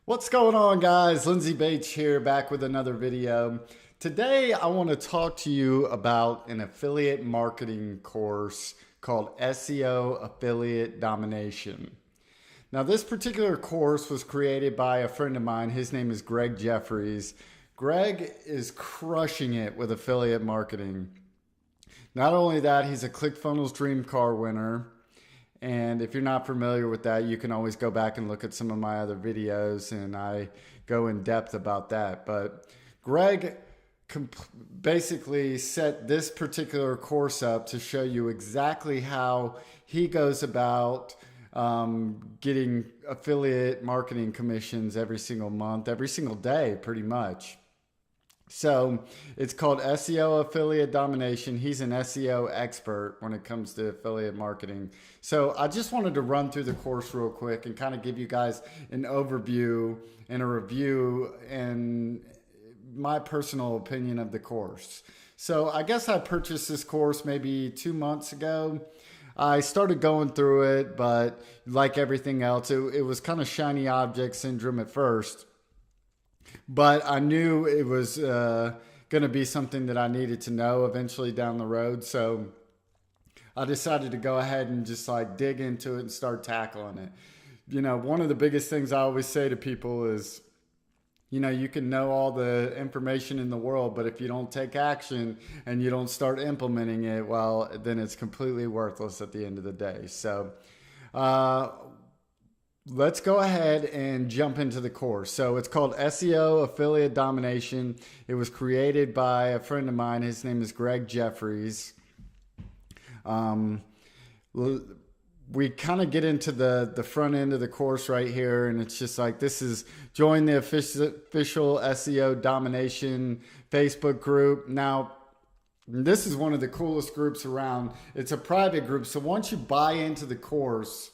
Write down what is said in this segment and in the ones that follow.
What's going on, guys? Lindsay Bates here, back with another video. Today I want to talk to you about an affiliate marketing course called SEO Affiliate Domination. Now, this particular course was created by a friend of mine. His name is Greg Jeffries. Greg is crushing it with affiliate marketing. Not only that, he's a ClickFunnels Dream Car winner. And if you're not familiar with that, you can always go back and look at some of my other videos, and I go in depth about that. But Greg basically set this particular course up to show you exactly how he goes about getting affiliate marketing commissions every single month, every single day, pretty much. So it's called SEO Affiliate Domination. He's an SEO expert when it comes to affiliate marketing. So I just wanted to run through the course real quick and kind of give you guys an overview and a review and my personal opinion of the course. So I guess I purchased this course maybe 2 months ago. I started going through it, but like everything else, it was kind of shiny object syndrome at first. But I knew it was going to be something that I needed to know eventually down the road. So I decided to go ahead and just like dig into it and start tackling it. You know, one of the biggest things I always say to people is, you know, you can know all the information in the world, but if you don't take action and you don't start implementing it, well, then it's completely worthless at the end of the day. So, let's go ahead and jump into the course. So it's called SEO Affiliate Domination. It was created by a friend of mine. His name is Greg Jeffries. We kind of get into the front end of the course right here, and it's just like, this is join the official SEO Domination Facebook group. Now, this is one of the coolest groups around. It's a private group, so once you buy into the course,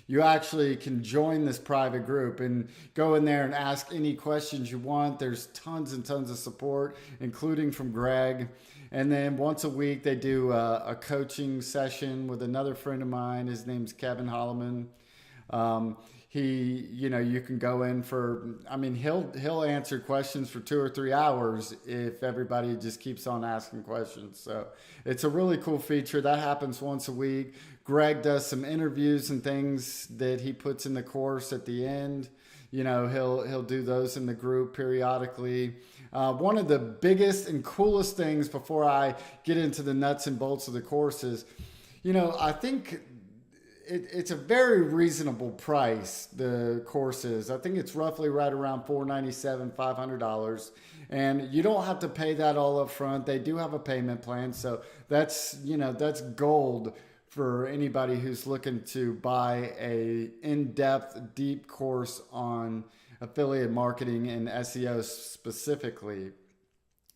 you actually can join this private group and go in there and ask any questions you want. There's tons and tons of support, including from Greg. And then once a week, they do a coaching session with another friend of mine. His name's Kevin Holloman. You can go in for, he'll answer questions for 2 or 3 hours if everybody just keeps on asking questions. So it's a really cool feature that happens once a week. Greg does some interviews and things that he puts in the course at the end. You know, he'll do those in the group periodically. One of the biggest and coolest things before I get into the nuts and bolts of the course is, you know, I think it's a very reasonable price, the course is. I think it's roughly right around $497, $500. And you don't have to pay that all up front. They do have a payment plan. So that's gold for anybody who's looking to buy a in-depth, deep course on affiliate marketing and SEO specifically.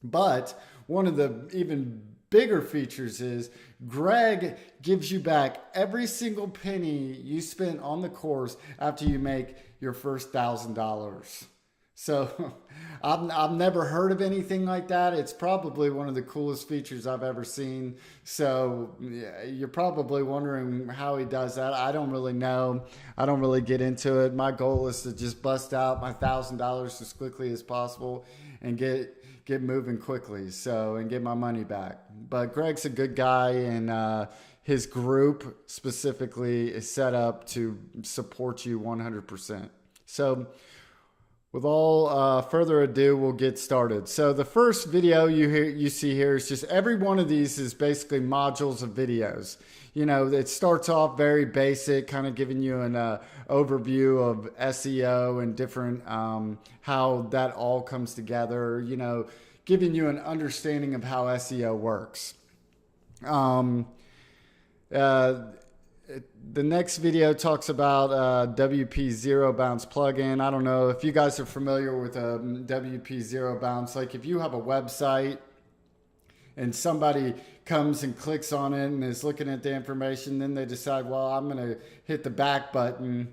But one of the even bigger features is Greg gives you back every single penny you spent on the course after you make your first $1,000. So I've never heard of anything like that. It's probably one of the coolest features I've ever seen. So yeah, you're probably wondering how he does that. I don't really know. I don't really get into it. My goal is to just bust out my $1,000 as quickly as possible and get moving quickly. And get my money back. But Greg's a good guy, and his group specifically is set up to support you 100%. So with all further ado, we'll get started. So the first video you see here is just every one of these is basically modules of videos. You know, it starts off very basic, kind of giving you an overview of SEO and different how that all comes together. You know, giving you an understanding of how SEO works. The next video talks about WP0 Bounce Plugin. I don't know if you guys are familiar with WP0 Bounce. Like if you have a website and somebody comes and clicks on it and is looking at the information, then they decide, well, I'm going to hit the back button.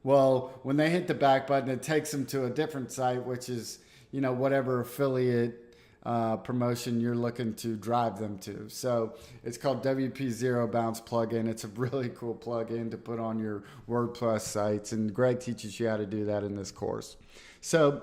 Well, when they hit the back button, it takes them to a different site, which is, you know, whatever affiliate promotion you're looking to drive them to. So it's called WP0 Bounce Plugin. It's a really cool plugin to put on your WordPress sites, and Greg teaches you how to do that in this course. So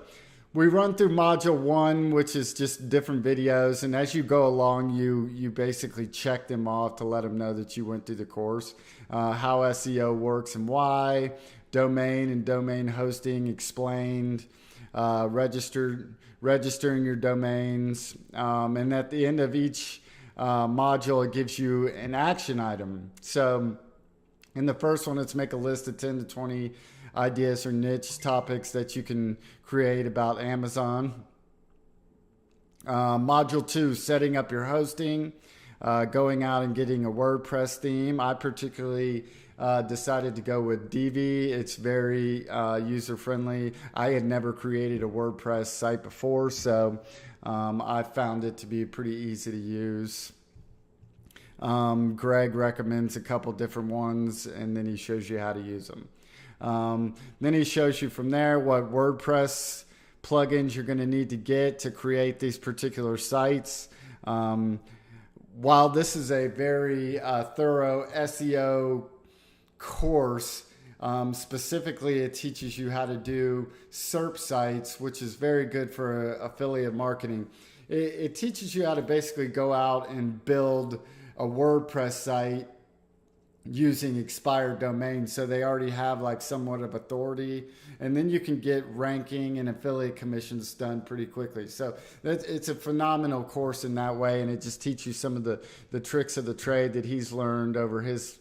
we run through module 1, which is just different videos, and as you go along, you basically check them off to let them know that you went through the course. How SEO works and why, domain and domain hosting explained, registering your domains, and at the end of each module, it gives you an action item. So in the first one, it's make a list of 10 to 20 ideas or niche topics that you can create about Amazon. Module 2, setting up your hosting, going out and getting a WordPress theme. I particularly decided to go with Divi. It's very user-friendly. I had never created a WordPress site before, so I found it to be pretty easy to use. Greg recommends a couple different ones, and then he shows you how to use them. Then he shows you from there what WordPress plugins you're going to need to get to create these particular sites. While this is a very thorough SEO course, specifically it teaches you how to do SERP sites, which is very good for affiliate marketing. It teaches you how to basically go out and build a WordPress site using expired domains, so they already have like somewhat of authority, and then you can get ranking and affiliate commissions done pretty quickly. So it's a phenomenal course in that way, and it just teaches you some of the tricks of the trade that he's learned over his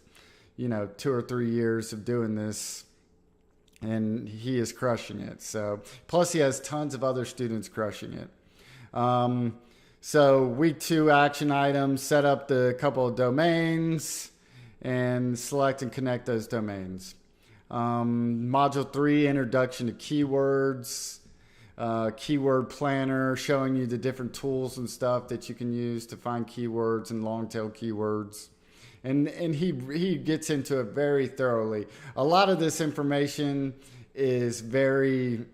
2 or 3 years of doing this, and he is crushing it. So plus he has tons of other students crushing it. So week 2 action items: set up the couple of domains and select and connect those domains. Module 3, introduction to keywords, keyword planner, showing you the different tools and stuff that you can use to find keywords and long tail keywords. And he gets into it very thoroughly. A lot of this information is very,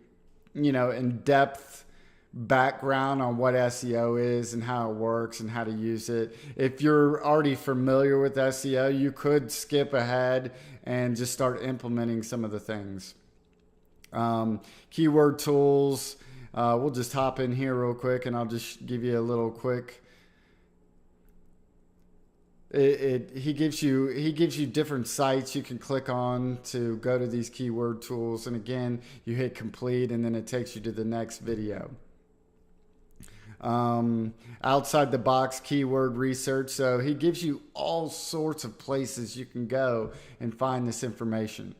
in-depth background on what SEO is and how it works and how to use it. If you're already familiar with SEO, you could skip ahead and just start implementing some of the things. Keyword tools. We'll just hop in here real quick, and I'll just give you a little quick. He gives you different sites you can click on to go to these keyword tools, and again, you hit complete, and then it takes you to the next video. Outside the box keyword research. So he gives you all sorts of places you can go and find this information.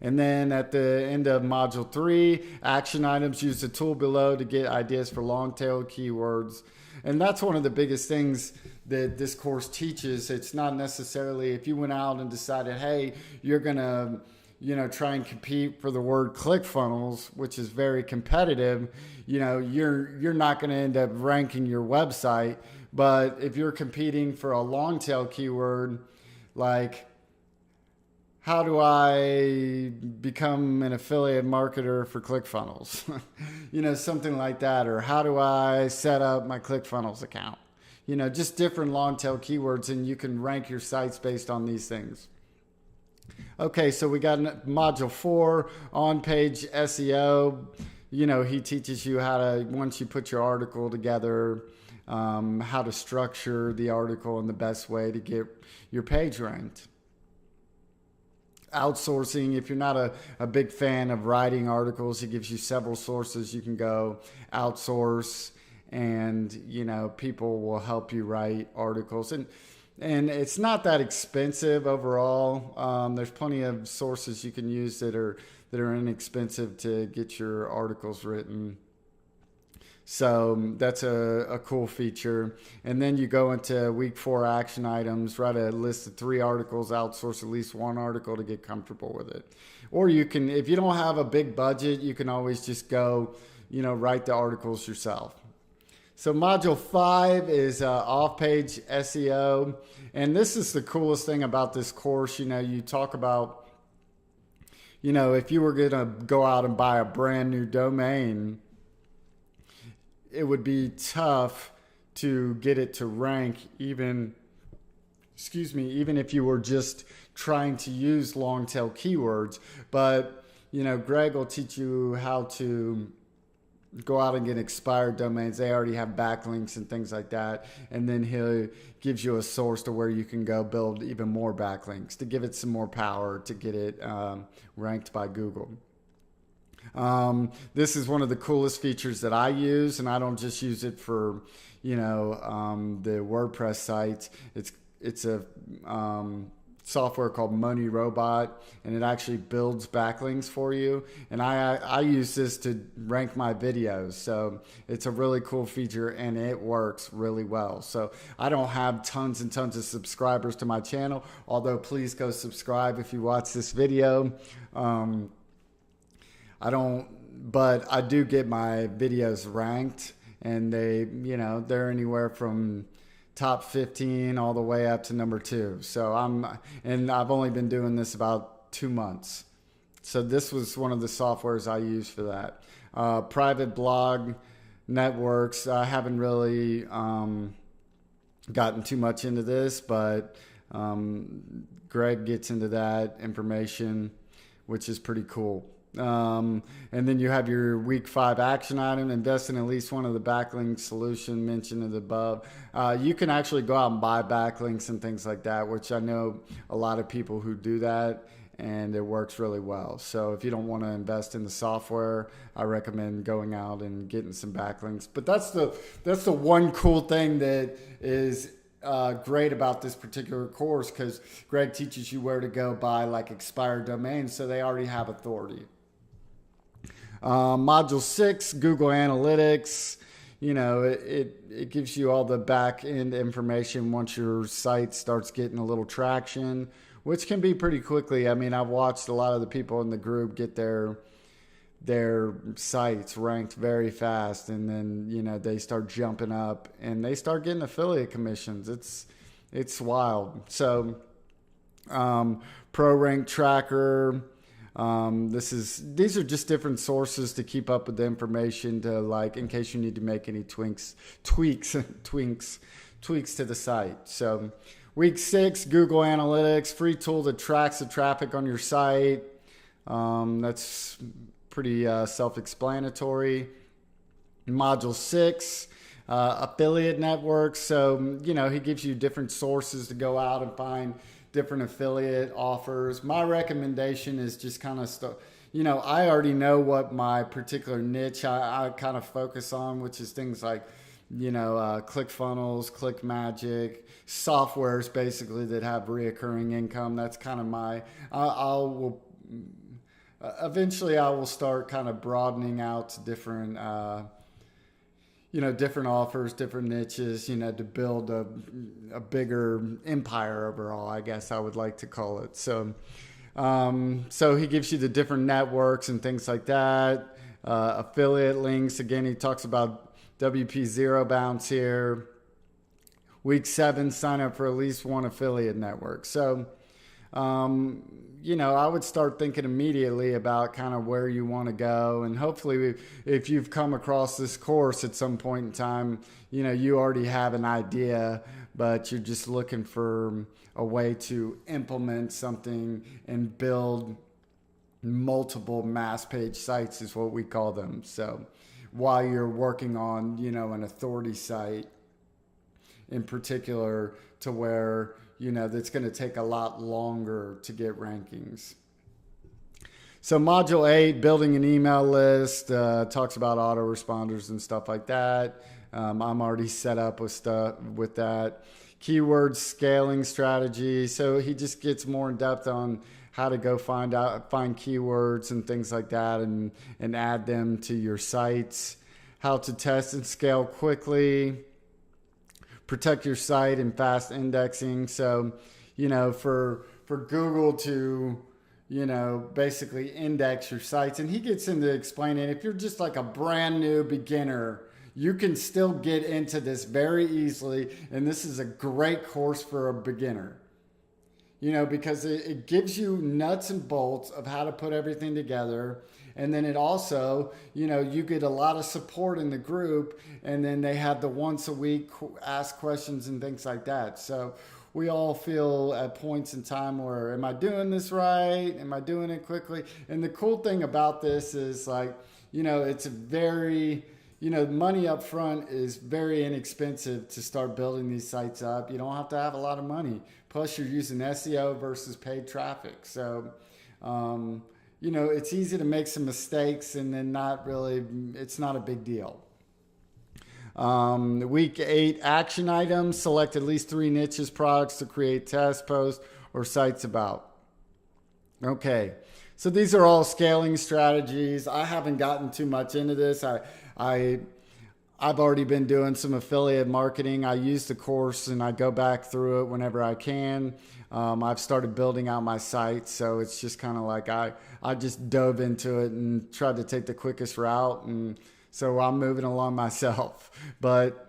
And then at the end of module 3, action items: use the tool below to get ideas for long-tailed keywords. And that's one of the biggest things that this course teaches. It's not necessarily if you went out and decided, hey, you're going to try and compete for the word ClickFunnels, which is very competitive, you're not going to end up ranking your website. But if you're competing for a long tail keyword, like how do I become an affiliate marketer for ClickFunnels? Something like that. Or how do I set up my ClickFunnels account? Just different long tail keywords, and you can rank your sites based on these things. Okay, so we got module 4, OnPage SEO. He teaches you how to, once you put your article together, how to structure the article in the best way to get your page ranked. Outsourcing: if you're not a big fan of writing articles, he gives you several sources you can go outsource, and people will help you write articles. And it's not that expensive overall. There's plenty of sources you can use that are inexpensive to get your articles written. So that's a cool feature. And then you go into week 4 action items, write a list of 3 articles, outsource at least 1 article to get comfortable with it. Or you can, if you don't have a big budget, you can always just go, write the articles yourself. So module 5 is off-page SEO. And this is the coolest thing about this course. You talk about, if you were going to go out and buy a brand new domain, it would be tough to get it to rank even if you were just trying to use long tail keywords. But, Greg will teach you how to go out and get expired domains. They already have backlinks and things like that. And then he gives you a source to where you can go build even more backlinks to give it some more power to get it ranked by Google. This is one of the coolest features that I use, and I don't just use it for, the WordPress sites. It's a software called Money Robot, and it actually builds backlinks for you. And I use this to rank my videos. So it's a really cool feature, and it works really well. So I don't have tons and tons of subscribers to my channel, although please go subscribe if you watch this video. But I do get my videos ranked, and they're anywhere from top 15 all the way up to number 2. So I've only been doing this about 2 months. So this was one of the softwares I use for that. Private blog networks. I haven't really gotten too much into this, but Greg gets into that information, which is pretty cool. And then you have your week 5 action item, invest in at least one of the backlink solution mentioned above. You can actually go out and buy backlinks and things like that, which I know a lot of people who do that, and it works really well. So if you don't want to invest in the software, I recommend going out and getting some backlinks. But that's the one cool thing that is great about this particular course, because Greg teaches you where to go buy like expired domains, so they already have authority. Module 6, Google Analytics. It gives you all the back end information once your site starts getting a little traction, which can be pretty quickly. I mean, I've watched a lot of the people in the group get their sites ranked very fast, and then they start jumping up and they start getting affiliate commissions. It's wild. So ProRank Tracker. These are just different sources to keep up with the information to, like, in case you need to make any tweaks to the site. So week 6, Google Analytics, free tool that tracks the traffic on your site. That's pretty self-explanatory. Module 6, affiliate networks. So, he gives you different sources to go out and find different affiliate offers. My recommendation is just kind of I already know what my particular niche I kind of focus on, which is things like, ClickFunnels, ClickMagic, softwares basically that have reoccurring income. That's kind of eventually I will start kind of broadening out to different different offers, different niches, to build a bigger empire overall, I guess I would like to call it. So he gives you the different networks and things like that. Affiliate links. Again, he talks about WP0 Bounce here. Week 7, sign up for at least one affiliate network. So, I would start thinking immediately about kind of where you want to go. And hopefully if you've come across this course at some point in time, you already have an idea, but you're just looking for a way to implement something and build multiple mass page sites is what we call them. So while you're working on, an authority site in particular, to where that's going to take a lot longer to get rankings. So module 8, building an email list, talks about autoresponders and stuff like that. I'm already set up with that. Keyword scaling strategy. So he just gets more in depth on how to go find keywords and things like that, and add them to your sites. How to test and scale quickly. Protect your site and fast indexing. So, for Google to, basically index your sites. And he gets into explaining, if you're just like a brand new beginner, you can still get into this very easily. And this is a great course for a beginner. because it gives you nuts and bolts of how to put everything together. And then it also, you get a lot of support in the group, and then they have the once a week ask questions and things like that. So we all feel at points in time where, am I doing this right? Am I doing it quickly? And the cool thing about this is it's a very, money up front is very inexpensive to start building these sites up. You don't have to have a lot of money. Plus you're using SEO versus paid traffic. So, it's easy to make some mistakes and then it's not a big deal. Week 8 action items: select at least 3 niches products to create test posts or sites about. Okay, so these are all scaling strategies. I haven't gotten too much into this. I've already been doing some affiliate marketing. I use the course and I go back through it whenever I can. I've started building out my site, so it's just kind of like I just dove into it and tried to take the quickest route, and so I'm moving along myself. But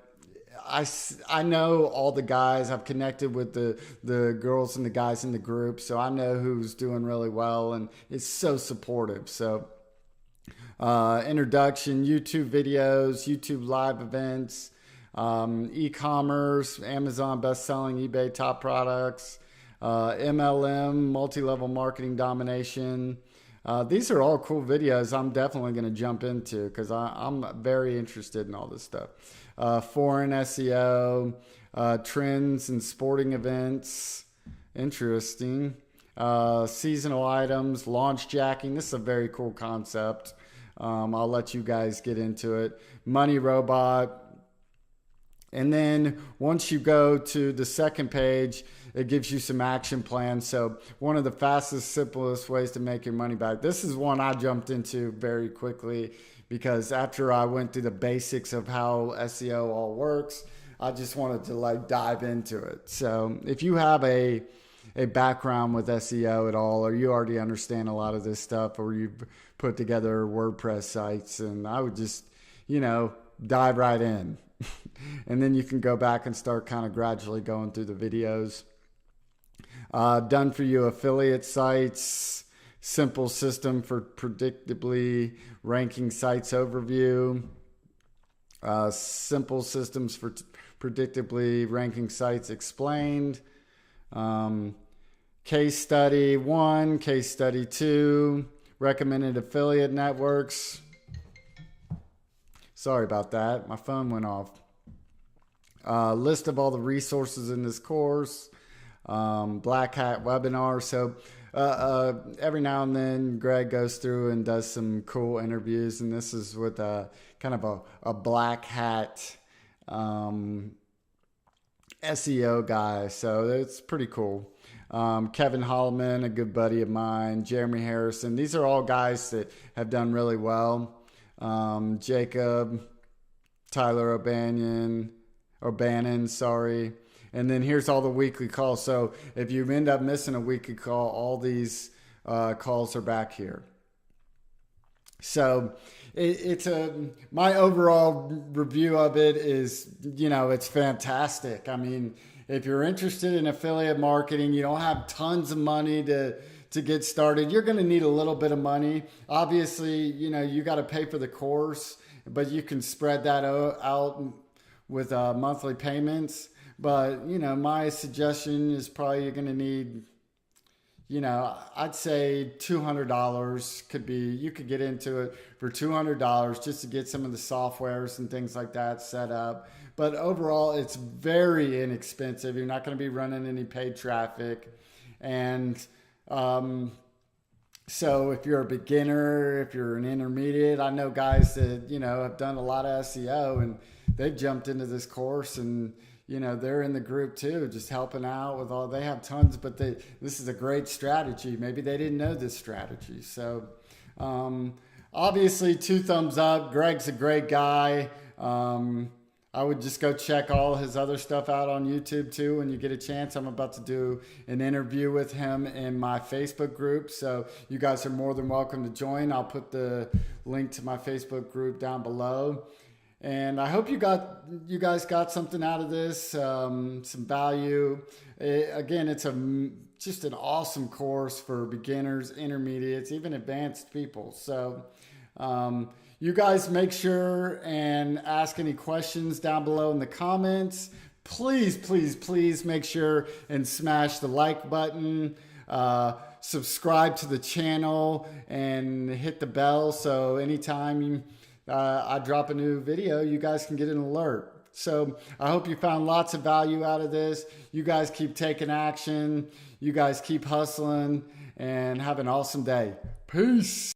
I know all the guys. I've connected with the girls and the guys in the group, so I know who's doing really well, and it's so supportive. So introduction, YouTube videos, YouTube live events, e-commerce, Amazon best-selling, eBay top products, MLM, multi-level marketing domination. These are all cool videos I'm definitely going to jump into because I'm very interested in all this stuff. Foreign SEO, trends and sporting events. Interesting. Seasonal items, launch jacking. This is a very cool concept. I'll let you guys get into it. Money robot. And then once you go to the second page, it gives you some action plans. So one of the fastest, simplest ways to make your money back. This is one I jumped into very quickly because after I went through the basics of how SEO all works, I just wanted to dive into it. So if you have a background with SEO at all, or you already understand a lot of this stuff, or you've put together WordPress sites, and I would just, dive right in. And then you can go back and start kind of gradually going through the videos. Done for you affiliate sites, simple system for predictably ranking sites overview, simple systems for predictably ranking sites explained, case study 1, case study 2, recommended affiliate networks. Sorry about that. My phone went off. List of all the resources in this course. Black Hat webinar. So every now and then Greg goes through and does some cool interviews. And this is with a kind of a Black Hat SEO guy. So it's pretty cool. Kevin Holloman, a good buddy of mine. Jeremy Harrison. These are all guys that have done really well. Jacob, Tyler O'Bannon, and then here's all the weekly calls. So if you end up missing a weekly call, all these calls are back here. So my overall review of it is, it's fantastic. I mean, if you're interested in affiliate marketing, you don't have tons of money to get started, you're going to need a little bit of money. Obviously, you got to pay for the course, but you can spread that out with monthly payments. But, my suggestion is probably you're going to need, I'd say $200 you could get into it for $200 just to get some of the softwares and things like that set up. But overall, it's very inexpensive. You're not going to be running any paid traffic. And so if you're a beginner, if you're an intermediate, I know guys that, have done a lot of SEO and they've jumped into this course and, they're in the group too, just helping out with all, they have tons, but this is a great strategy. Maybe they didn't know this strategy. So, obviously 2 thumbs up. Greg's a great guy. I would just go check all his other stuff out on YouTube too when you get a chance. I'm about to do an interview with him in my Facebook group. So you guys are more than welcome to join. I'll put the link to my Facebook group down below. And I hope you guys got something out of this, some value. Again, it's a just an awesome course for beginners, intermediates, even advanced people. So you guys make sure and ask any questions down below in the comments. Please, please, please make sure and smash the like button. Subscribe to the channel and hit the bell so anytime I drop a new video, you guys can get an alert. So I hope you found lots of value out of this. You guys keep taking action. You guys keep hustling and have an awesome day. Peace.